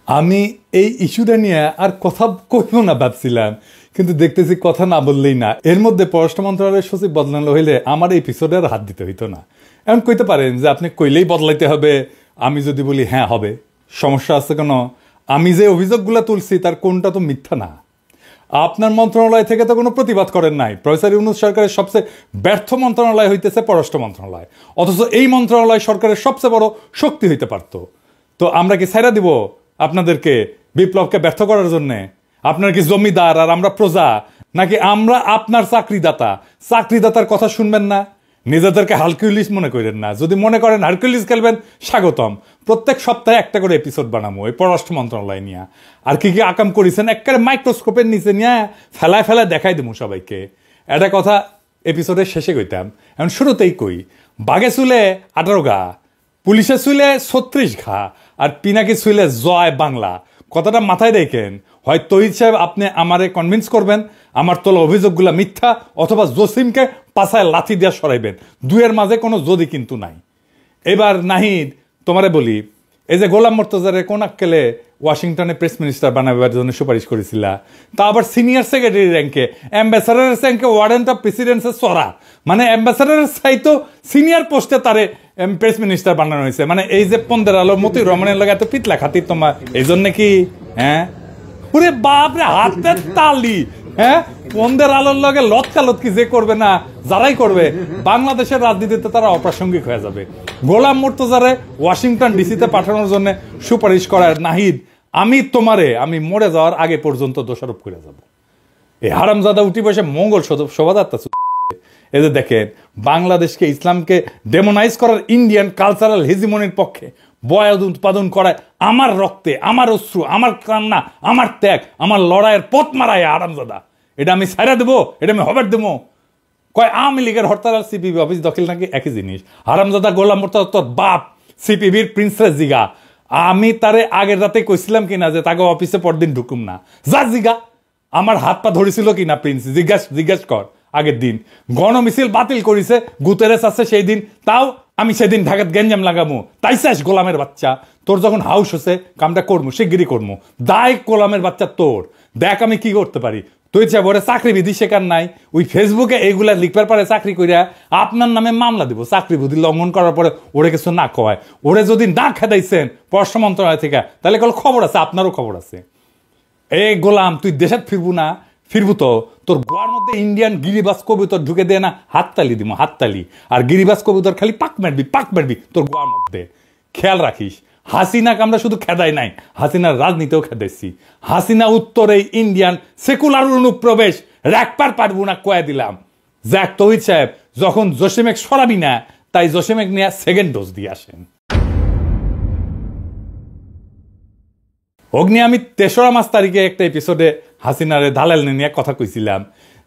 আমি এই ইস্যুটা নিয়ে আর কথা কইব না ভাবছিলাম, কিন্তু দেখতেছি কথা না বললেই না। এর মধ্যে পররাষ্ট্র মন্ত্রণালয়ের সচিব বদলানো হইলে আমার এই এপিসোডে আর হাত দিতে হইতো না। এমন কইতে পারেন যে আপনি কইলেই বদলাইতে হবে, আমি যদি বলি হ্যাঁ হবে, সমস্যা আছে কেন? আমি যে অভিযোগগুলো তুলছি তার কোনটা তো মিথ্যা না। আপনার মন্ত্রণালয় থেকে তো কোনো প্রতিবাদ করেন নাই। প্রফেসর ইউনূস সরকারের সবচেয়ে ব্যর্থ মন্ত্রণালয় হইতেছে পররাষ্ট্র মন্ত্রণালয়, অথচ এই মন্ত্রণালয় সরকারের সবচেয়ে বড় শক্তি হইতে পারত। তো আমরা কি ছাইরা দিব আপনাদেরকে বিপ্লবকে ব্যর্থ করার জন্যে? আপনার কি জমিদার আর আমরা প্রজা, নাকি আমরা আপনার চাকরিদাতা? চাকরিদাতার কথা শুনবেন না, নিজেদেরকে হারকিউলিস মনে করেন না। যদি মনে করেন হারকিউলিস খেলবেন, স্বাগতম। প্রত্যেক সপ্তাহে একটা করে এপিসোড বানাবো এই পররাষ্ট্র মন্ত্রণালয় নিয়ে। আর কি কি আকাম করেছেন একেবারে মাইক্রোস্কোপের নিচে নিয়ে ফেলায় ফেলায় দেখাই দেবো সবাইকে। একটা কথা এপিসোডের শেষে কইতাম, এখন শুরুতেই কই। বাঘে চুলে 18 ঘা, পুলিশে চুলে 36 ঘা, আর পিনাকি চুলে জয় বাংলা। কথাটা মাথায় দেখেন। হয় তহিদ সাহেব আপনি আমারে কনভিন্স করবেন আমার তোলা অভিযোগগুলা মিথ্যা, অথবা জসিমকে পাছায় লাথি দিয়া সরাইবেন। দুয়ের মাঝে কোনো যদি কিন্তু নাই। এবার নাহিদ তোমারে বলি, এই যে গোলাম মোর্তজারে কোন আক্কেলে ওয়াশিংটনে প্রেস মিনিস্টার বানাবার জন্য সুপারিশ করেছিলা, তা আবার সিনিয়র সেক্রেটারি র্যাঙ্কে, অ্যাম্বাসাডারের র্যাঙ্কে, ওয়ারেন্ট অফ প্রেসিডেন্সের সরা, মানে অ্যাম্বাসাডারের চাইতো সিনিয়র পোস্টে তারে প্রেস মিনিস্টার বানানো হয়েছে। মানে এই যে 15 আলো মতিউর রহমানের লগে এত পিতলা খাতির তোমার, এই জন্য কি? হ্যাঁ ওরে বাপরে, হাতের তালি। হ্যাঁ 15 আলোর লগে লতকালতকি যে করবে না, যারাই করবে বাংলাদেশের রাজনীতিতে তারা অপ্রাসঙ্গিক হয়ে যাবে। গোলাম মোর্তজারে ওয়াশিংটন ডিসিতে পাঠানোর জন্য সুপারিশ করার নাহিদ, আমি মরে যাওয়ার আগে পর্যন্ত দোষারোপ করে যাব। এই হারামজাদা উঠি বসে মঙ্গল শোভাযাত্রা। এই যে দেখেন, বাংলাদেশকে ইসলামকে ডেমোনাইজ করার ইন্ডিয়ান কালচারাল হেজিমনির পক্ষে বয়াদ উৎপাদন করায় আমার রক্তে, আমার অশ্রু, আমার কান্না, আমার ত্যাগ, আমার লড়াইয়ের পথ মারায় হারামজাদা। এটা আমি ছাইরা দেবো? এটা আমি হবার দেবো? কয় আওয়ামী লীগের হরতাল আর সিপিবি অফিস দখল নাকি একই জিনিস। হারামজাদা গোলাম মোর্তজা তোর বাপ সিপিবির প্রিন্সেস জিগা। আমি তারে আগের রাতে কইছিলাম কিনা যে তাকে অফিসে পরদিন ঢুকুম না? যা জিগা, আমার হাত পা ধরেছিল কিনা প্রিন্স, জিজ্ঞাস কর। আগের দিন গণমিছিল বাতিল করেছে, গুতেরেস আছে সেই দিন, তাও আমি সেদিন ঢাকাত গেঞ্জাম লাগামু। তাই চাস গোলামের বাচ্চা, তোর যখন হাউস হচ্ছে কামটা করবো, শিগগিরি করবো। দায় গোলামের বাচ্চা তোর। দেখ আমি কি করতে পারি। তুই চাই ওরে চাকরি বিধি শেখার নাই, ওই ফেসবুকে এইগুলা লিখবার পারে চাকরি করিয়া আপনার নামে মামলা দিব। চাকরি বিধি লঙ্ঘন করার পরে ওরে কিছু না কয়, ওরে যদি না খেদাইছেন পররাষ্ট্র মন্ত্রণালয় থেকে, তাহলে কল খবর আছে, আপনারও খবর আছে। এই গোলাম, তুই দেশে ফিরবো না? ফিরবো তো তোর গোয়ার মধ্যে ইন্ডিয়ান গিরিবাস কবুতর ঢুকে দেয় না, হাততালি দিব, হাততালি। আর গিরিবাস কবুতর খালি পাক মারবি তোর গোয়ার মধ্যে। খেয়াল রাখিস, হাসিনাকে আমরা শুধু খেদাই নাই, হাসিনার রাজনীতিও খেদাইছি। হাসিনা উত্তরে ইন্ডিয়ান সেকুলার অনুপ্রবেশ রাখবার পারবো না কয়ে দিলাম। যাক তহিদ সাহেব, যখন জসিমেক সরাবি না, তাই জসিমেক নিয়ে সেকেন্ড ডোজ দিয়ে আসেন। অগ্নি, আমি 3রা মাস তারিখে একটা এপিসোডে হাসিনারে দালাল নিয়ে কথা কইছিলাম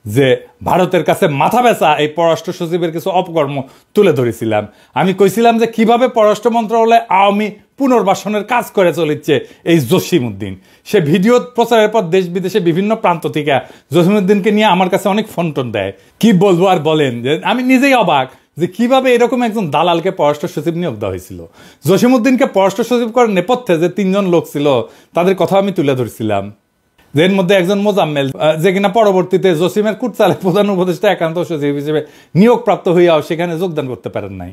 যে ভারতের কাছে মাথা বেচা এই পররাষ্ট্র সচিবের কিছু অপকর্ম তুলে ধরেছিলাম। আমি কইছিলাম যে কিভাবে পররাষ্ট্র মন্ত্রণালয়ে আওয়ামী পুনর্বাসনের কাজ করে চলেছে এই জসিমউদ্দিন। সে ভিডিও প্রচারের পর দেশ বিদেশে বিভিন্ন প্রান্ত থেকে জসিমউদ্দিনকে নিয়ে আমার কাছে অনেক ফোন টোন দেয়। কি বলবো আর বলেন, যে আমি নিজেই অবাক যে কিভাবে এরকম একজন দালালকে পররাষ্ট্র সচিব নিয়োগ দেওয়া হয়েছিল। জসিমউদ্দিনকে পররাষ্ট্র সচিব করার নেপথ্যে যে 3 জন লোক ছিল তাদের কথা আমি তুলে ধরছিলাম। এর মধ্যে একজন মোজাম্মেল, যে কিনা পরবর্তীতে জসিমের কুটচালে প্রধান উপদেষ্টা একান্ত সচিব হিসেবে নিয়োগ প্রাপ্ত হইয়াও সেখানে যোগদান করতে পারেন নাই।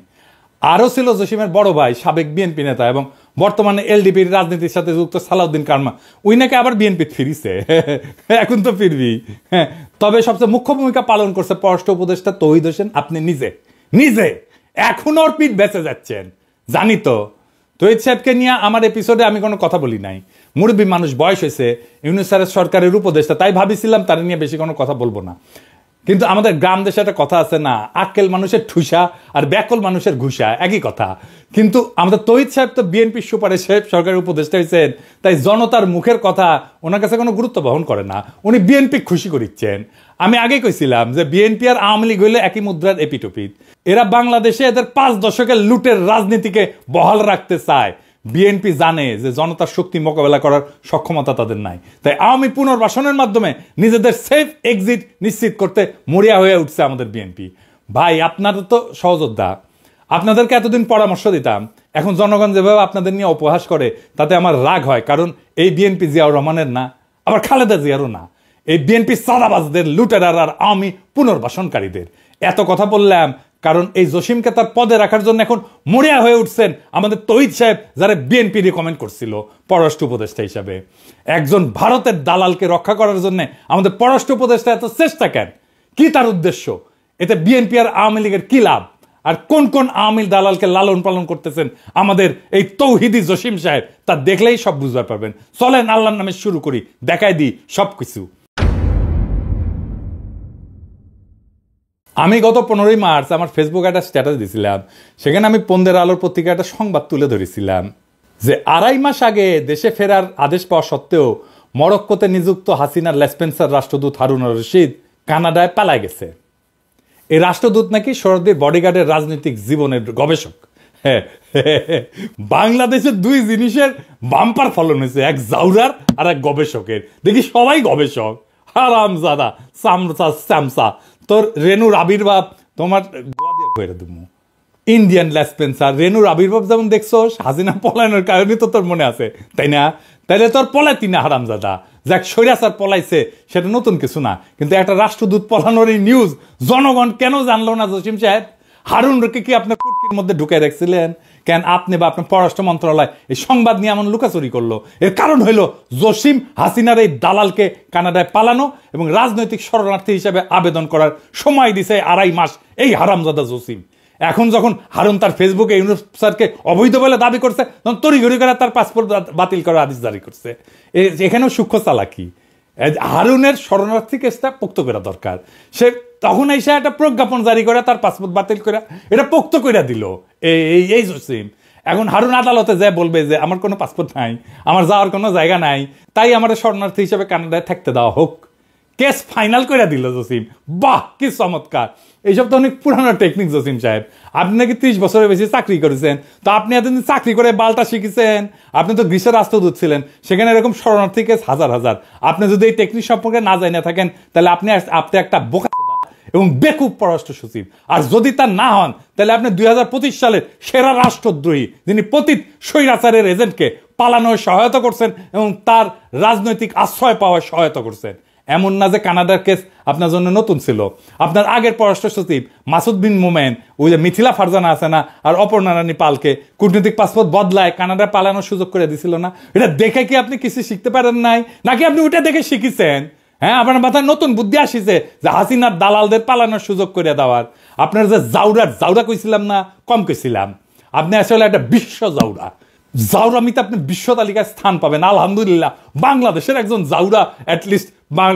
আরও ছিল জসিমের বড় ভাই, সাবেক বিএনপি নেতা এবং বর্তমানে এলডিপির রাজনীতির সাথে যুক্ত সালাউদ্দিন কারমা। ওই নাকি আবার বিএনপি ফিরিছে, এখন তো ফিরবি। হ্যাঁ, তবে সবচেয়ে মুখ্য ভূমিকা পালন করছে পররাষ্ট্র উপদেষ্টা তৌহিদ হোসেন। আপনি নিজে এখনো ওর পিঠ বেঁচে যাচ্ছেন, জানি তো। তৌহিদ সাহেবকে নিয়ে আমার এপিসোডে আমি কোনো কথা বলি নাই। মুরব্বী মানুষ, বয়স হয়েছে, ইউনূস স্যারের সরকারের উপদেষ্টা, তাই ভাবিছিলাম তার নিয়ে বেশি কোনো কথা বলবো না। কিন্তু আমাদের গ্রাম দেশে একটা কথা আছে না, আক্কেল মানুষের ঠুসা আর ব্যাকল মানুষের ঘুষা, একই কথা। কিন্তু আমাদের তৌহিদ সাহেব তো বিএনপির সুপারিশে সরকারের উপদেষ্টা হয়েছেন, তাই জনতার মুখের কথা ওনার কাছে কোনো গুরুত্ব বহন করে না। উনি বিএনপি খুশি করিচ্ছেন। আমি আগে কইছিলাম যে বিএনপি আর আওয়ামী লীগ হইলে একই মুদ্রার এপিটোপিট। এরা বাংলাদেশে এদের 5 দশকের লুটের রাজনীতিকে বহাল রাখতে চায়। বিএনপি জানে যে জনতার শক্তি মোকাবেলা করার সক্ষমতা তাদের নাই, তাই আওয়ামী পুনর্বাসনের মাধ্যমে নিজেদের সেফ এক্সিট নিশ্চিত করতে মরিয়া হয়ে উঠছে আমাদের বিএনপি। ভাই আপনারা তো সহযোদ্ধা, আপনাদেরকে এতদিন পরামর্শ দিতাম, এখন জনগণ যেভাবে আপনাদের নিয়ে উপহাস করে তাতে আমার রাগ হয়, কারণ এই বিএনপি জিয়াউর রহমানের না, আবার খালেদা জিয়ারও না, এই বিএনপি সাদাবাজদের, লুটেরার আর আওয়ামী পুনর্বাসনকারীদের। এত কথা বললাম কারণ এই জসিমকে তার পদে রাখার জন্য এখন মরিয়া হয়ে উঠছেন আমাদের তৌহিদ সাহেব, যারা বিএনপি রিকমেন্ড করছিল পররাষ্ট্র উপদেষ্টা হিসাবে। একজন ভারতের দালালকে রক্ষা করার জন্য আমাদের পররাষ্ট্র উপদেষ্টা এত চেষ্টা কেন? কি তার উদ্দেশ্য? এতে বিএনপি আর আওয়ামী লীগের কি লাভ? আর কোন কোন আওয়ামী দালালকে লালন পালন করতেছেন আমাদের এই তৌহিদি জসিম সাহেব, তা দেখলেই সব বুঝতে পারবেন। চলেন আল্লাহর নামে শুরু করি, দেখাই দিই সবকিছু। আমি গত 15ই মার্চ আমার ফেসবুকে একটা স্ট্যাটাস দিয়েছিলাম, সেখানে আমি পন্দের আলোর পত্রিকা একটা সংবাদ তুলে ধরেছিলাম যে 2.5 মাস আগে দেশে ফেরার আদেশ পাওয়া সত্ত্বেও মরক্কোতে নিযুক্ত হাসিনার লেসপেন্সার রাষ্ট্রদূত হারুন রশিদ কানাডায় পালায় গেছে। এই রাষ্ট্রদূত নাকি শরদের বডিগার্ডের রাজনৈতিক জীবনের গবেষক। বাংলাদেশের 2 জিনিসের বাম্পার ফলন হয়েছে, এক জাউরার আর এক গবেষকের। দেখি সবাই গবেষক, হারামজাদা চামচা। তোর রেনুর আবির্ভাব তোমার ইন্ডিয়ান লেসপেন্সার। রেনুর আবির্ভাব যেমন দেখছো হাসিনা পলায়নের কারণে তো তোর মনে আছে, তাই না? তাইলে তোর পলাইতি না হারামজাদা। যাক, স্বৈরাচার পলাইছে সেটা নতুন কিছু না, কিন্তু একটা রাষ্ট্রদূত পলানোর এই নিউজ জনগণ কেন জানলো না? জসিম সাহেব, হারুনকে কি আপনার কুটকির মধ্যে ঢুকে রাখছিলেন কেন? আপনি বা আপনার পররাষ্ট্র মন্ত্রণালয় এই সংবাদ নিয়ে এমন লুকাচুরি করলো? এর কারণ হইল জসিম হাসিনার এই দালালকে কানাডায় পালানো এবং রাজনৈতিক শরণার্থী হিসেবে আবেদন করার সময় দিছে 2.5 মাস এই হারামজাদা জসিম। এখন যখন হারুন তার ফেসবুকে ইউনুস স্যারকে অবৈধ বলে দাবি করছে, তখন তড়িঘড়ি করে তার পাসপোর্ট বাতিল করার আদেশ জারি করছে। এখানেও সূক্ষ্ম চালাকি। হারুনের শরণার্থী কেসটা পোক্ত করা দরকার। সে তখন এসে একটা প্রজ্ঞাপন জারি করে তার পাসপোর্ট বাতিল করে এটা পোক্ত করে দিল এই জসিম। এখন হারুন আদালতে যায় বলবে যে আমার কোনো পাসপোর্ট নাই, আমার যাওয়ার কোনো জায়গা নাই, তাই আমার শরণার্থী হিসেবে কানাডায় থাকতে দেওয়া হোক। কেস ফাইনাল করে দিল জসিম। বাহ, কি চমৎকার! এইসব তো অনেক পুরানো টেকনিক জসিম সাহেব। আপনি নাকি 30 বছরের বেশি চাকরি করেছেন, তো আপনি এতদিন চাকরি করে বালটা শিখেছেন। আপনি তো গ্রীসের রাষ্ট্রদূত ছিলেন, সেখানে এরকম শরণার্থী কেস হাজার হাজার। আপনি যদি এই টেকনিক সম্পর্কে না জানিয়ে থাকেন, তাহলে আপনি একটা বোকা এবং বেকুব পররাষ্ট্র সচিব। আর যদি তা না হন, তাহলে আপনি 2025 সালের সেরা রাষ্ট্রদ্রোহী, যিনি পতিত স্বৈরাচারের এজেন্টকে পালানোর সহায়তা করছেন এবং তার রাজনৈতিক আশ্রয় পাওয়ার সহায়তা করছেন। এমন না যে কানাডার কেস আপনার জন্য নতুন ছিল। আপনার আগের পররাষ্ট্র সচিব মাসুদ বিন মোমেন, ওই যে মিথিলা ফারজানা আছে না, আর অপর্ণা রানী পালকে কূটনৈতিক পাসপোর্ট বদলায় কানাডা পালানোর সুযোগ করে দিছিল না? এটা দেখে কি আপনি কিছু শিখতে পারেন নাই, নাকি আপনি ওইটা দেখে শিখেছেন? হ্যাঁ, আপনার মাথায় নতুন বুদ্ধি আসিছে যে হাসিনার দালালদের পালানোর সুযোগ করে দেওয়ার। আপনার যে জাউরা কইছিলাম না, কম কইছিলাম। আপনি আসলে একটা বিশ্ব জাউরা। জাউরামিতে আপনি বিশ্ব তালিকায় স্থান পাবেন। আলহামদুলিল্লাহ, বাংলাদেশের একজন জাউরা অ্যাটলিস্ট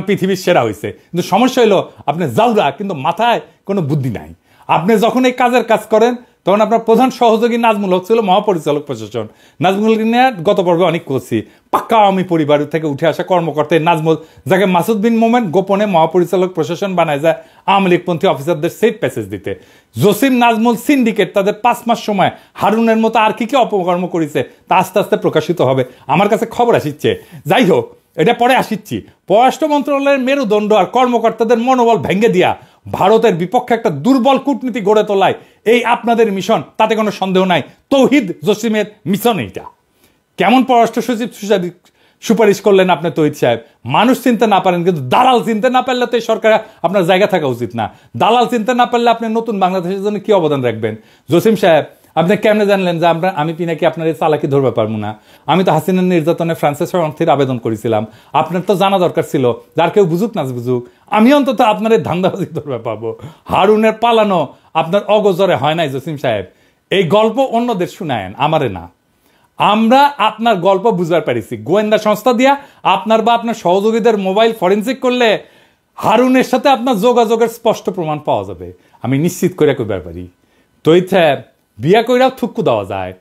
পৃথিবীর সেরা হয়েছে। কিন্তু সমস্যা হলো আপনি জাউরা, কিন্তু মাথায় কোনো বুদ্ধি নাই। আপনি যখন এই কাজের কাজ করেন, তখন আপনার প্রধান সহযোগী নাজমুল হক ছিল মহাপরিচালক প্রশাসন। নাজমুল নিয়ে গত পর্বে অনেক করছি। পাক্কা আওয়ামী পরিবার থেকে উঠে আসা কর্মকর্তা নাজমুল, যাকে মাসুদ বিন মোমেন গোপনে মহাপরিচালক প্রশাসন বানায় যায় আওয়ামী লীগপন্থী অফিসারদের সেফ প্যাসেজ দিতে। জসিম নাজমুল সিন্ডিকেট তাদের 5 মাস সময় হারুনের মতো আর কি কি অপকর্ম করেছে তা আস্তে আস্তে প্রকাশিত হবে। আমার কাছে খবর আসিচ্ছে। যাই হোক, এটা পরে আসিচ্ছি। পররাষ্ট্র মন্ত্রণালয়ের মেরুদণ্ড আর কর্মকর্তাদের মনোবল ভেঙে দিয়া ভারতের বিপক্ষে একটা দুর্বল কূটনীতি গড়ে তোলায় এই আপনাদের মিশন, তাতে কোনো সন্দেহ নাই। তৌহিদ জসিমের মিশন এইটা। কেমন পররাষ্ট্র সচিব সুপারিশ করলেন আপনি তৌহিদ সাহেব? মানুষ চিনতে না পারেন, কিন্তু দালাল চিনতে না পারলে তো এই সরকারে আপনার জায়গা থাকা উচিত না। দালাল চিনতে না পারলে আপনি নতুন বাংলাদেশের জন্য কি অবদান রাখবেন? জসিম সাহেব, আপনি কেমনে জানলেন যে আমি পিনাকি আপনার এই চালাকি ধরবে পারবো না? আমি তো হাসিনার নির্যাতনে ফ্রান্সের শরণার্থীর আবেদন করেছিলাম। আপনার তো জানা দরকার ছিল, যার কেউ বুঝুক না বুঝুক, আমি অন্তত আপনার এই ধান্দাবাজি ধরবে পাবো। হারুনের পালানো আপনার অগোচরে হয় নাই জসিম সাহেব। এই গল্প অন্যদের শুনায়েন, আমারে না। আমরা আপনার গল্প বুঝবার পারিছি। গোয়েন্দা সংস্থা দিয়া আপনার বা আপনার সহযোগীদের মোবাইল ফরেন্সিক করলে হারুনের সাথে আপনার যোগাযোগের স্পষ্ট প্রমাণ পাওয়া যাবে। আমি নিশ্চিত করে কইবার পারি। তৈরি সাহেব, বিয়া কইরাও থুক্কু দেওয়া যায়,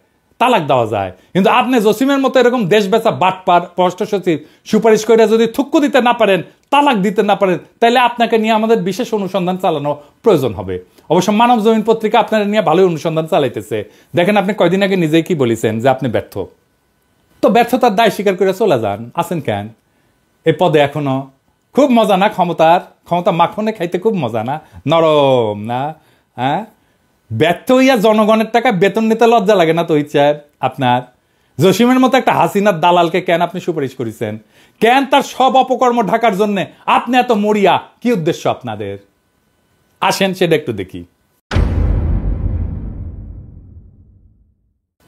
তালাক দেওয়া যায়, কিন্তু আপনি জসিমের মতো এরকম দেশ বেচা বাটপার পররাষ্ট্র সচিব সুপারিশ করে যদি থুক্কু দিতে না পারেন, তালাক দিতে না পারেন, তাহলে আপনাকে নিয়ে আমাদের বিশেষ অনুসন্ধান চালানো প্রয়োজন হবে। অবশ্য মানব জমিন পত্রিকা আপনার নিয়ে ভালোই অনুসন্ধান চালাইতেছে। দেখেন, আপনি কয়দিন আগে নিজেই কি বলেছেন যে আপনি ব্যর্থ। তো ব্যর্থতার দায় স্বীকার করে চলে যান। আছেন কেন এই পদে এখনো? খুব মজা না ক্ষমতা মাখনে খাইতে? খুব মজা না? নরম না? হ্যাঁ, ব্যর্থ হইয়া জনগণের টাকা বেতন নিতে লজ্জা লাগে না তহিদ সাহেব আপনার? জসিমের মতো একটা হাসিনার দালালকে কেন আপনি সুপারিশ করেছেন? কেন তার সব অপকর্ম ঢাকার জন্য আপনি এত মরিয়া? কি উদ্দেশ্য আপনাদের? আসেন সেটা একটু দেখি।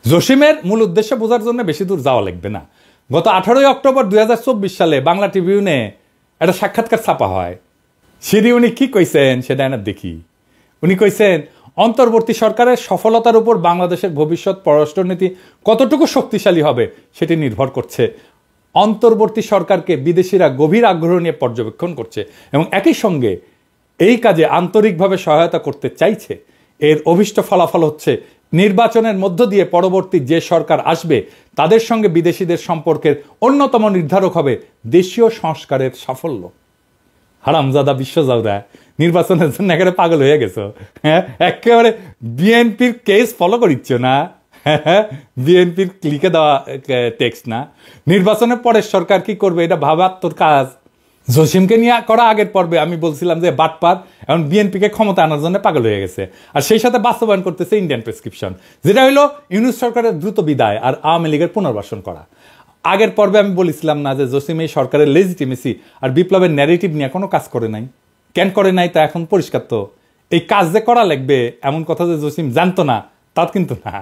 জসিমের মূল উদ্দেশ্য বোঝার জন্য বেশি দূর যাওয়া লাগবে না। গত 18 অক্টোবর 2024 সালে বাংলা ট্রিবিউনে একটা সাক্ষাৎকার ছাপা হয়। সেটি উনি কি কইছেন সেটা না দেখি। উনি কইছেন, অন্তর্বর্তী সরকারের সফলতার উপর বাংলাদেশের ভবিষ্যৎ পররাষ্ট্রনীতি কতটুকু শক্তিশালী হবে সেটি নির্ভর করছে। অন্তর্বর্তী সরকারকে বিদেশিরা গভীর আগ্রহ নিয়ে পর্যবেক্ষণ করছে এবং একই সঙ্গে এই কাজে আন্তরিকভাবে সহায়তা করতে চাইছে। এর অভীষ্ট ফলাফল হচ্ছে নির্বাচনের মধ্য দিয়ে পরবর্তী যে সরকার আসবে তাদের সঙ্গে বিদেশিদের সম্পর্কের অন্যতম নির্ধারক হবে দেশীয় সংস্কারের সাফল্য। হারামজাদা বিশ্বজাদা, নির্বাচনের জন্য একেবারে পাগল হয়ে গেছো। হ্যাঁ, একেবারে বিএনপির কেস ফলো করিচ্ছ না? বিএনপির লিখে দেওয়া টেক্সট না? নির্বাচনের পরের সরকার কি করবে এটা ভাবার তোর কাজ। জসিমকে নিয়ে করা আগের পর্বে আমি বলছিলাম যে বাটপার এখন বিএনপিকে ক্ষমতা আনার জন্য পাগল হয়ে গেছে, আর সেই সাথে বাস্তবায়ন করতেছে ইন্ডিয়ান প্রেসক্রিপশন, যেটা হলো ইউনূস সরকারের দ্রুত বিদায় আর আওয়ামী লীগের পুনর্বাসন করা। আগের পর্বে আমি বলেছিলাম না যে জসিম এই সরকারের লেজিটিমেসি আর বিপ্লবের ন্যারেটিভ নিয়ে কোনো কাজ করে নাই? কেন করে নাই তা এখন পরিষ্কার। তো এই কাজ যে করা লাগবে এমন কথা যে জসিম জানতো না তা কিন্তু না।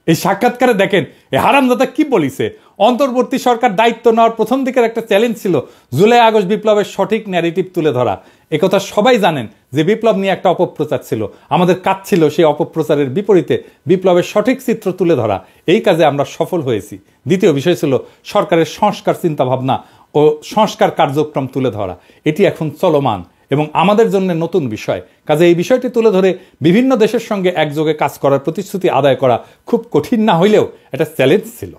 এই সাক্ষাৎকারে দেখেন এই হারামজাদা কি বলিছে। অন্তর্বর্তী সরকার দায়িত্ব নেওয়ার প্রথম দিকের একটা চ্যালেঞ্জ ছিল জুলাই আগস্ট বিপ্লবের সঠিক ন্যারেটিভ তুলে ধরা। একথা সবাই জানেন যে বিপ্লব নিয়ে একটা অপপ্রচার ছিল, আমাদের কাজ ছিল সেই অপপ্রচারের বিপরীতে বিপ্লবের সঠিক চিত্র তুলে ধরা। এই কাজে আমরা সফল হয়েছি। দ্বিতীয় বিষয় ছিল সরকারের সংস্কার চিন্তাভাবনা ও সংস্কার কার্যক্রম তুলে ধরা। এটি এখন চলমান এবং আমাদের জন্য নতুন বিষয়। কাজে এই বিষয়টি তুলে ধরে বিভিন্ন দেশের সঙ্গে একযোগে কাজ করার প্রতিশ্রুতি আদায় করা খুব কঠিন না হইলেও একটা চ্যালেঞ্জ ছিল।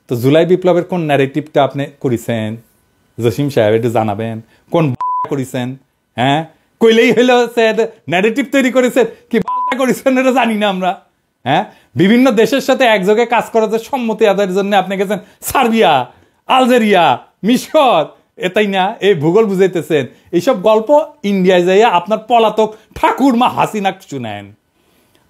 তো জুলাই বিপ্লবের কোন ন্যারেটিভটা আপনি করেছেন জসিম সাহেব একটু জানাবেন? কোন করেছেন? হ্যাঁ, কইলেই হইলো ন্যারেটিভ তৈরি করেছেন, কি বালটা করেছেন এটা জানি না আমরা। হ্যাঁ, বিভিন্ন দেশের সাথে একযোগে কাজ করার সম্মতি আদায়ের জন্য আপনি গেছেন সার্বিয়া, আলজেরিয়া, মিশর, এটাই না? এই ভূগোল বুঝাইতেছেন। এইসব গল্প ইন্ডিয়ায় যাইয়া আপনার পলাতক ঠাকুরমা হাসিনা শুনেন।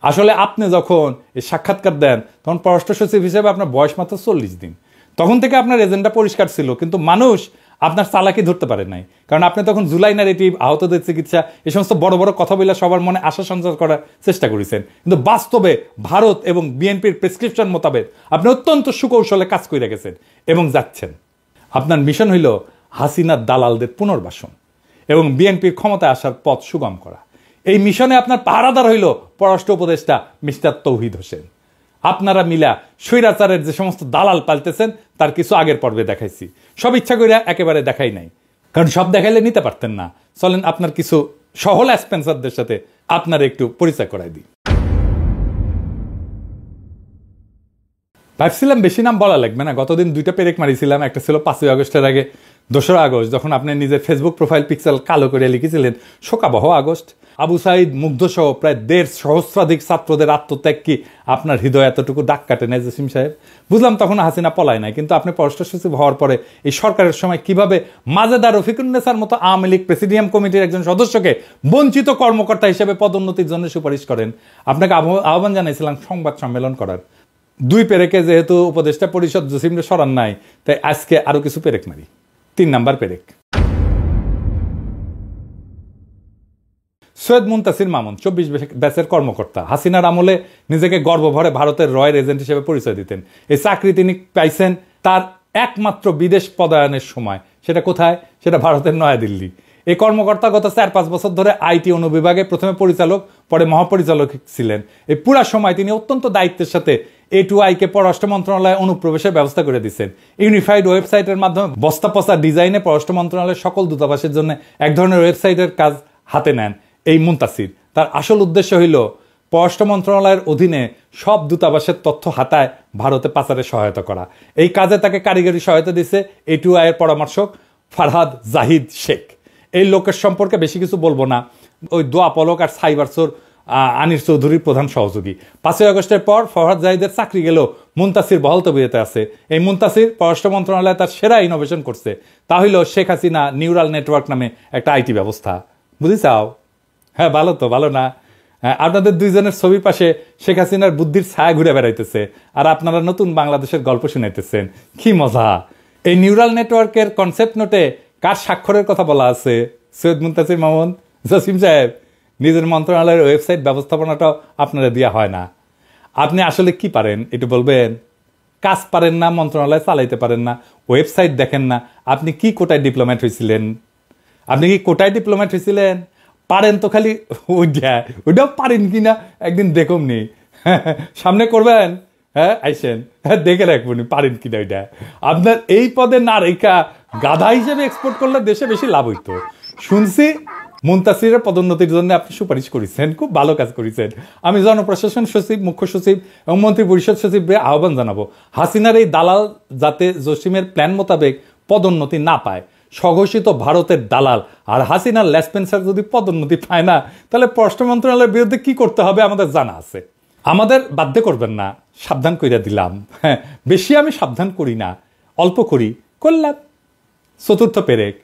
আসলে আপনি যখন এই সাক্ষাৎকার দেন তখন পররাষ্ট্র সচিব হিসেবে আপনার বয়স মাত্র 40 দিন। তখন থেকে আপনার এজেন্ডা পরিষ্কার ছিল, কিন্তু মানুষ আপনার চালাকি ধরতে পারে নাই। কারণ আপনি তখন জুলাই ন্যারেটিভ, আহতদের চিকিৎসা, এই সমস্ত বড় বড় কথা বলে সবার মনে আশা সঞ্চার করার চেষ্টা করেছেন। কিন্তু বাস্তবে ভারত এবং বিএনপির প্রেসক্রিপশন মোতাবেক আপনি অত্যন্ত সুকৌশলে কাজ করে গেছেন এবং যাচ্ছেন। আপনার মিশন হইল হাসিনার দালালদের পুনর্বাসন এবং বিএনপির ক্ষমতায় আসার পথ সুগম করা। এই মিশনে আপনার পাহারাদার হইল পররাষ্ট্র উপদেষ্টা মিস্টার তৌহিদ হোসেন। আপনারা মিলা স্বৈরাচারের যে সমস্ত দালাল পালতেছেন তার কিছু আগের পর্বে দেখাইছি। সব ইচ্ছা করে একেবারে দেখাই নাই, কারণ সব দেখাইলে নিতে পারতেন না। চলেন আপনার কিছু সহল স্পেন্সারদের সাথে আপনার একটু পরিচয় করাই দিই। ভাবছিলাম বেশি নাম বলা লাগবে না, গতদিন 2টা পেরেক মারিছিলাম। একটা ছিল 5ই আগস্টের আগে 2রা আগস্ট, যখন আপনি নিজের ফেসবুক প্রোফাইল পিক্সেল কালো করে লিখেছিলেন শোকাবহ আগস্ট। আবু সাইদ মুগ্ধসহ প্রায় 1.5 সহস্রাধিক ছাত্রদের আত্মত্যাগ কি আপনার হৃদয় এতটুকু দাগ কাটে নাই জসিম সাহেব? বুঝলাম তখন হাসিনা পলায় নাই, কিন্তু আপনি পররাষ্ট্র সচিব হওয়ার পরে এই সরকারের সময় কিভাবে মাজেদা রফিকুন্নেসার মতো আওয়ামী লীগ প্রেসিডিয়াম কমিটির একজন সদস্যকে বঞ্চিত কর্মকর্তা হিসেবে পদোন্নতির জন্য সুপারিশ করেন। আপনাকে আহ্বান জানাইছিলাম সংবাদ সম্মেলন করার। 2 পেরেকে যেহেতু উপদেষ্টা পরিষদ জসিমরে সরান নাই, তাই আজকে আরো কিছু পেরেক মারি। 3 নাম্বার পেরেক। সৈয়দ মুনতাসির মামুন 24 ব্যাচের কর্মকর্তা। হাসিনার আমলে নিজেকে গর্বভরে ভারতের রয়ের এজেন্ট হিসেবে পরিচয় দিতেন। এই চাকরি তিনি পাইছেন তার একমাত্র বিদেশ পদায়নের সময়। সেটা কোথায়? সেটা ভারতের নয়াদিল্লি। এই কর্মকর্তা গত 4-5 বছর ধরে আইটি অনুবিভাগে প্রথমে পরিচালক, পরে মহাপরিচালক ছিলেন। এই পুরা সময় তিনি অত্যন্ত দায়িত্বের সাথে A2I-কে পররাষ্ট্র মন্ত্রণালয়ে অনুপ্রবেশের ব্যবস্থা করে দিচ্ছেন। ইউনিফাইড ওয়েবসাইটের মাধ্যমে বস্তা পচা ডিজাইনে পররাষ্ট্র মন্ত্রণালয়ের সকল দূতাবাসের জন্য এক ধরনের ওয়েবসাইটের কাজ হাতে নেন এই মুনতাসির। তার আসল উদ্দেশ্য হইল পররাষ্ট্র মন্ত্রণালয়ের অধীনে সব দূতাবাসের তথ্য হাতায় ভারতে পাচারে সহায়তা করা। এই কাজে তাকে কারিগরি সহায়তা দিচ্ছে A2I-এর পরামর্শক ফারহাদ জাহিদ শেখ। এই লোকের সম্পর্কে বেশি কিছু বলবো না। ওই দোয়া পলক আর সাইবারসোর আনিস চৌধুরীর প্রধান সহযোগী। 5ই আগস্টের পর ফরহাদ জাহিদের চাকরি গেলেও মুনতাসির বহাল তবিয়তে আছে। এই মুনতাসির পররাষ্ট্র মন্ত্রণালয়ে তার সেরা ইনোভেশন করছে। তা হইল শেখ হাসিনা নিউরাল নেটওয়ার্ক নামে একটা আইটি ব্যবস্থা। বুঝিছাও? হ্যাঁ, ভালো তো, ভালো না? আপনাদের দুইজনের ছবির পাশে শেখ হাসিনার বুদ্ধির ছায়া ঘুরে বেড়াইতেছে, আর আপনারা নতুন বাংলাদেশের গল্প শুনাইতেছেন। কি মজা! এই নিউরাল নেটওয়ার্কের কনসেপ্ট নোটে কার স্বাক্ষরের কথা বলা আছে? সৈয়দ মুনতাসির মামুন, জসিম সাহেব। নিজের মন্ত্রণালয়ের ওয়েবসাইট ব্যবস্থাপনাটাও আপনারা দেওয়া হয় না। আপনি আসলে কি পারেন একটু বলবেন? কাজ পারেন না, মন্ত্রণালয় চালাইতে পারেন না, ওয়েবসাইট দেখেন না। আপনি কি কোটায় ডিপ্লোম্যাট হয়েছিলেন? আপনি কি কোটায় ডিপ্লোম্যাট হয়েছিলেন? পারেন তো খালি ওইটাও পারেন কি না একদিন দেখুন নি, সামনে করবেন। হ্যাঁ আইসেন, হ্যাঁ দেখে রাখবেন পারেন কিনা ওইটা। আপনার এই পদে না রেখা গাধা হিসেবে এক্সপোর্ট করলে দেশে বেশি লাভ হইতো। শুনছি মুনতাসিরের পদোন্নতির জন্য আপনি সুপারিশ করেছেন, খুব ভালো কাজ করেছেন। আমি জনপ্রশাসন সচিব, মুখ্য সচিব এবং মন্ত্রী পরিষদ সচিবকে আহ্বান জানাবো, হাসিনার এই দালাল যাতে জসিমের প্ল্যান মোতাবেক পদোন্নতি না পায়। স্বঘোষিত ভারতের দালাল আর হাসিনার লেসপেন্সার যদি পদোন্নতি পায় না, তাহলে পররাষ্ট্র মন্ত্রণালয়ের বিরুদ্ধে কি করতে হবে আমাদের জানা আছে। আমাদের বাধ্য করবেন না, সাবধান কইরা দিলাম। হ্যাঁ, বেশি আমি সাবধান করি না, অল্প করি, করলাম। চতুর্থ পেরেক,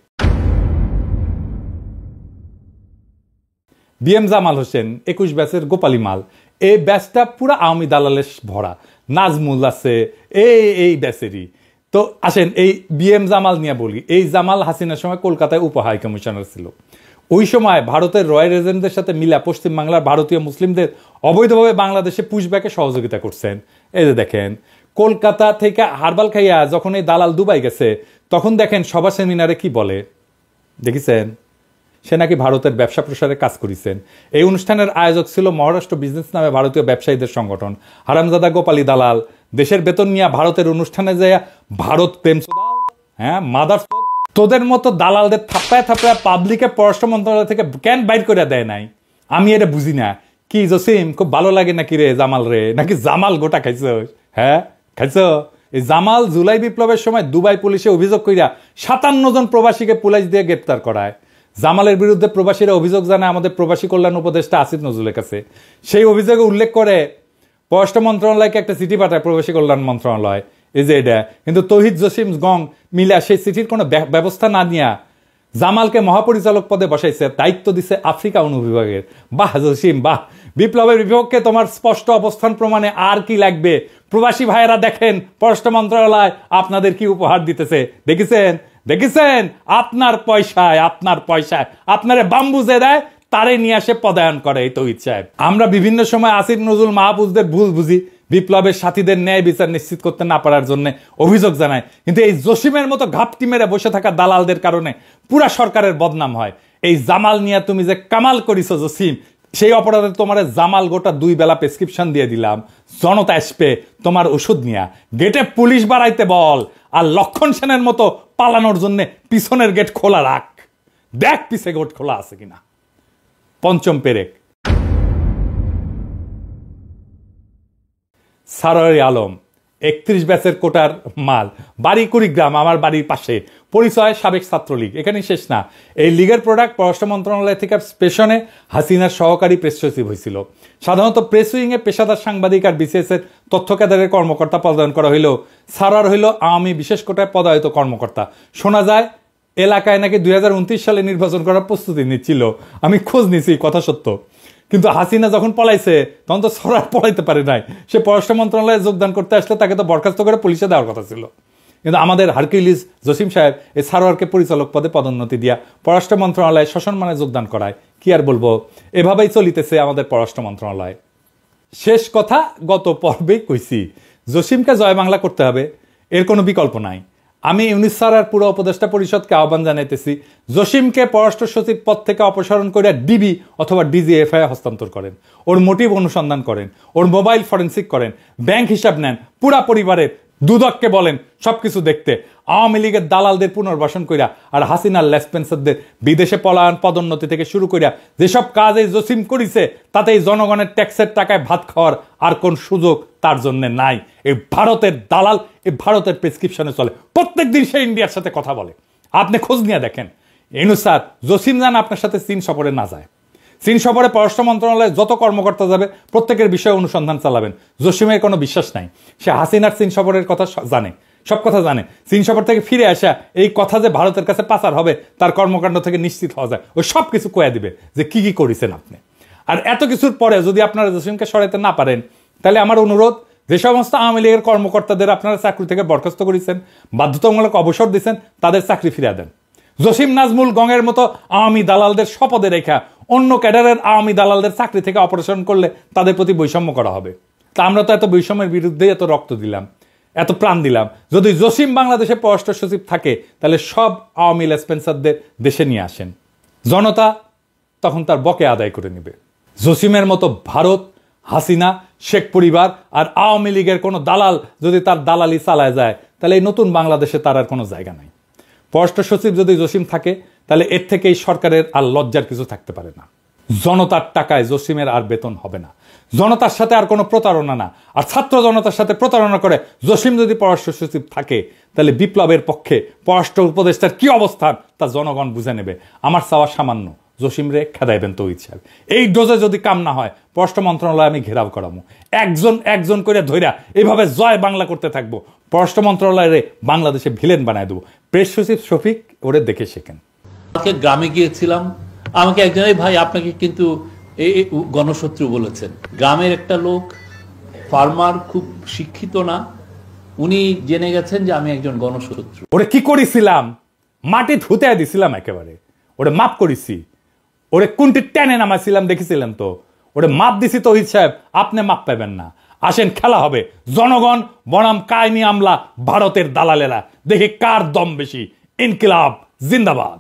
বিএম জামাল হোসেন 21 ব্যাচের গোপালী মাল। এই ব্যাচটা পুরা আওয়ামী দালালের ভরা। নাজমুল আছে এই ব্যাচেরই। তো আসেন এই বিএম জামাল নিয়ে বলি। এই জামাল হাসিনার সময় কলকাতায় উপ হাই কমিশনার ছিল। ওই সময় ভারতের রয়্যাল এজেন্টদের সাথে মিলা পশ্চিমবাংলার ভারতীয় মুসলিমদের অবৈধভাবে বাংলাদেশে পুশব্যাকে সহযোগিতা করছেন। এই যে দেখেন, কলকাতা থেকে হারবাল খাইয়া যখন এই দালাল দুবাই গেছে, তখন দেখেন সভা সেমিনারে কি বলে দেখেছেন? সে নাকি ভারতের ব্যবসা প্রসারে কাজ করেছেন। এই অনুষ্ঠানের আয়োজক ছিল মহারাষ্ট্র বিজনেস নামে ভারতীয় ব্যবসায়ীদের সংগঠন। হারামজাদা গোপালী দালাল দেশের বেতন নিয়ে ভারতের অনুষ্ঠানে যায় ভারত প্রেম, হ্যাঁ মাদার, তোদের মতো দালালদের থাপ্পায় থাপ্পায় পাবলিকে পররাষ্ট্র মন্ত্রণালয় থেকে কেন বাইর করে দেয় নাই? আমি এটা বুঝি না। কি জসিম, খুব ভালো লাগে নাকি রে জামাল রে? নাকি জামাল গোটা খাইছ? হ্যাঁ খাইছ? এই জামাল জুলাই বিপ্লবের সময় দুবাই পুলিশে অভিযোগ কইরা 57 জন প্রবাসীকে পুলিশ দিয়ে গ্রেপ্তার করায়। জামালের বিরুদ্ধে প্রবাসীরা অভিযোগ জানায় আমাদের প্রবাসী কল্যাণ উপদেষ্টা আসিফ নজরুলের কাছে। সেই অভিযোগে উল্লেখ করে পররাষ্ট্র মন্ত্রণালয়কে একটা চিঠি পাঠায় প্রবাসী কল্যাণ মন্ত্রণালয়। এই যে এটা কিন্তু তৌহিদ জসিম গং মিলা সেই চিঠির কোনো ব্যবস্থা না নিয়ে জামালকে মহাপরিচালক পদে বসাইছে, দায়িত্ব দিছে আফ্রিকা অনুবিভাগের। বাহ জসিম বাহ, বিপ্লবের বিপক্ষে তোমার স্পষ্ট অবস্থান প্রমাণে আর কি লাগবে? প্রবাসী ভাইয়েরা দেখেন পররাষ্ট্র মন্ত্রণালয় আপনাদের কি উপহার দিতেছে। দেখেছেন আপনার পয়সায় আপনারে বাম্বুজে দেয়, তারে নিয়ে আসে পদায়ন করে এই তৌহিদ সাহেব। আমরা বিভিন্ন সময় আসিফ নজরুল মাহফুজদের ভুল বুঝি, বিপ্লবের সাথীদের ন্যায় বিচার নিশ্চিত করতে না পারার জন্য অভিযোগ জানায়। কিন্তু এই জসিমের মতো ঘাপটি মেরে বসে থাকা দালালদের কারণে পুরা সরকারের বদনাম হয়। এই জামাল নিয়ে তুমি যে কামাল করিছো জসিম, সেই অপরাধে তোমার জামাল গোটা 2 বেলা প্রেসক্রিপশন দিয়ে দিলাম। জনতা আসবে তোমার ওষুধ নিয়ে, গেটে পুলিশ বাড়াইতে বল, আর লক্ষণ সেনের মতো পালানোর জন্য পিছনের গেট খোলা রাখ, দেখ পিছে গেট খোলা আছে কিনা। পঞ্চম পেরেক, সারোয়ার আলম 31 ব্যাচের কোটার মাল। বাড়ি কুড়িগ্রাম, আমার বাড়ির পাশে। পরিচয় সাবেক ছাত্রলীগ। এখানেই শেষ না, এই লীগের প্রোডাক্ট পররাষ্ট্র মন্ত্রণালয় থেকে পেশনে হাসিনার সহকারী প্রেস সচিব হয়েছিল। সাধারণত প্রেস উইংয়ে পেশাদার সাংবাদিক আর বিসিএস এর তথ্য কেন্দ্রের কর্মকর্তা পদায়ন করা হইলেও সারোয়ার হইল আওয়ামী বিশেষ কোটায় পদায়িত কর্মকর্তা। শোনা যায় এলাকায় নাকি 2029 সালে নির্বাচন করার প্রস্তুতি নিচ্ছিল। আমি খোঁজ নিছি, কথা সত্য। কিন্তু হাসিনা যখন পলাইছে তখন তো সরার পলাইতে পারে নাই। সে পররাষ্ট্র মন্ত্রণালয়ে যোগদান করতে আসলে তাকে তো বরখাস্ত করে পুলিশে দেওয়ার কথা ছিল। কিন্তু আমাদের হারকিউলিস জসিম সাহেব এই সারোয়ারকে পরিচালক পদে পদোন্নতি দিয়া পররাষ্ট্র মন্ত্রণালয়ে সসম্মানে যোগদান করায়। কি আর বলবো, এভাবেই চলিতেছে আমাদের পররাষ্ট্র মন্ত্রণালয়। শেষ কথা গত পর্বেই কইছি, জসিমকে জয় বাংলা করতে হবে, এর কোনো বিকল্প নাই। আমি ইউনিস স্যার আর পুরো উপদেষ্টা পরিষদকে আহ্বান জানাইতেছি, জসিমকে পররাষ্ট্র সচিব পদ থেকে অপসারণ করে ডিবি অথবা ডিজিএফআই হস্তান্তর করেন, ওর মোটিভ অনুসন্ধান করেন, ওর মোবাইল ফরেন্সিক করেন, ব্যাংক হিসাব নেন, পুরা পরিবারের দুদককে বলেন সবকিছু দেখতে। আওয়ামী লীগের দালালদের পুনর্বাসন কইরা আর হাসিনার লেসপেন্সারদের বিদেশে পলায়ন, পদোন্নতি থেকে শুরু কইরা যেসব কাজ এই জসিম করিছে, তাতে এই জনগণের ট্যাক্সের টাকায় ভাত খাওয়ার আর কোন সুযোগ তার জন্য নাই। এই ভারতের দালাল, এই ভারতের প্রেসক্রিপশনে চলে, প্রত্যেক দিন সে ইন্ডিয়ার সাথে কথা বলে। আপনি খোঁজ নিয়ে দেখেন। স্যার জসিম জান আপনার সাথে চীন সফরে না যায়। চীন সফরে পররাষ্ট্র মন্ত্রণালয়ে যত কর্মকর্তা যাবে প্রত্যেকের বিষয়ে অনুসন্ধান চালাবেন। জসিমের কোনো বিশ্বাস নাই, সে হাসিনার চীন সফরের কথা জানে, সব কথা জানে। চীন সফর থেকে ফিরে আসা এই কথা যে ভারতের কাছে পাচার হবে তার কর্মকাণ্ড থেকে নিশ্চিত হওয়া যায়, ওই সব কিছু কয়ে দিবে যে কি কি করেছেন আপনি। আর এত কিছুর পরে যদি আপনারা জসিমকে সরাইতে না পারেন, তাহলে আমার অনুরোধ, যে সমস্ত আওয়ামী লীগের কর্মকর্তাদের আপনারা চাকরি থেকে বরখাস্ত করেছেন, বাধ্যতামূলক অবসর দিচ্ছেন, তাদের চাকরি ফিরিয়ে দেন। জসিম নাজমুল গঙের মতো আওয়ামী দালালদের শপথে রেখা অন্য ক্যাডারের আওয়ামী দালালদের চাকরি থেকে অপারেশন করলে তাদের প্রতি বৈষম্য করা হবে। তা আমরা তো এত বৈষম্যের বিরুদ্ধে এত রক্ত দিলাম, এত প্রাণ দিলাম। যদি জসিম বাংলাদেশে পররাষ্ট্র সচিব থাকে, তাহলে সব আওয়ামী লেসপেন্সারদের দেশে নিয়ে আসেন, জনতা তখন তার বকে আদায় করে নেবে। জসিমের মতো ভারত, হাসিনা, শেখ পরিবার আর আওয়ামী লীগের কোনো দালাল যদি তার দালালি চালায় যায়, তাহলে এই নতুন বাংলাদেশে তার আর কোনো জায়গা নাই। পররাষ্ট্র সচিব যদি জসিম থাকে, তাহলে এর থেকে এই সরকারের আর লজ্জার কিছু থাকতে পারে না। জনতার টাকায় জসিমের আর বেতন হবে না, জনতার সাথে আর কোনো প্রতারণা না। আর ছাত্র জনতার সাথে প্রতারণা করে জসিম যদি পররাষ্ট্র সচিব থাকে, তাহলে বিপ্লবের পক্ষে পররাষ্ট্র উপদেষ্টার কি অবস্থান তা জনগণ বুঝে নেবে। আমার চাওয়া সামান্য, জসিম রে খেদাইবেন তো ইচ্ছা। এই ডোজে যদি কাম না হয়, পররাষ্ট্র মন্ত্রণালয় আমি ঘেরাও করাবো, একজন একজন করে ধইরা এইভাবে জয় বাংলা করতে থাকবো। পররাষ্ট্র মন্ত্রণালয়ে বাংলাদেশে ভিলেন বানায় দেবো। প্রেস সচিব শফিক ওরে দেখে শেখেন। গ্রামে গিয়েছিলাম, আমাকে একজন, ভাই আপনাকে কিন্তু এই গণশত্রু বলেছেন। গ্রামের একটা লোক, ফার্মার, খুব শিক্ষিত না, উনি জেনে গেছেন যে আমি একজন গণশত্রু। ওরে কি করেছিলাম, মাটি ধুতে দিছিলাম একেবারে, ওরে মাপ করেছি, ওরে কোনটি টেনে নামাইছিলাম দেখেছিলেন তো, ওরে মাপ দিছি তো সাহেব, আপনি মাপ পাবেন না। আসেন, খেলা হবে জনগণ বনাম কায়নি আমলা ভারতের দালালেরা, দেখি কার দম বেশি। ইনকিলাব জিন্দাবাদ।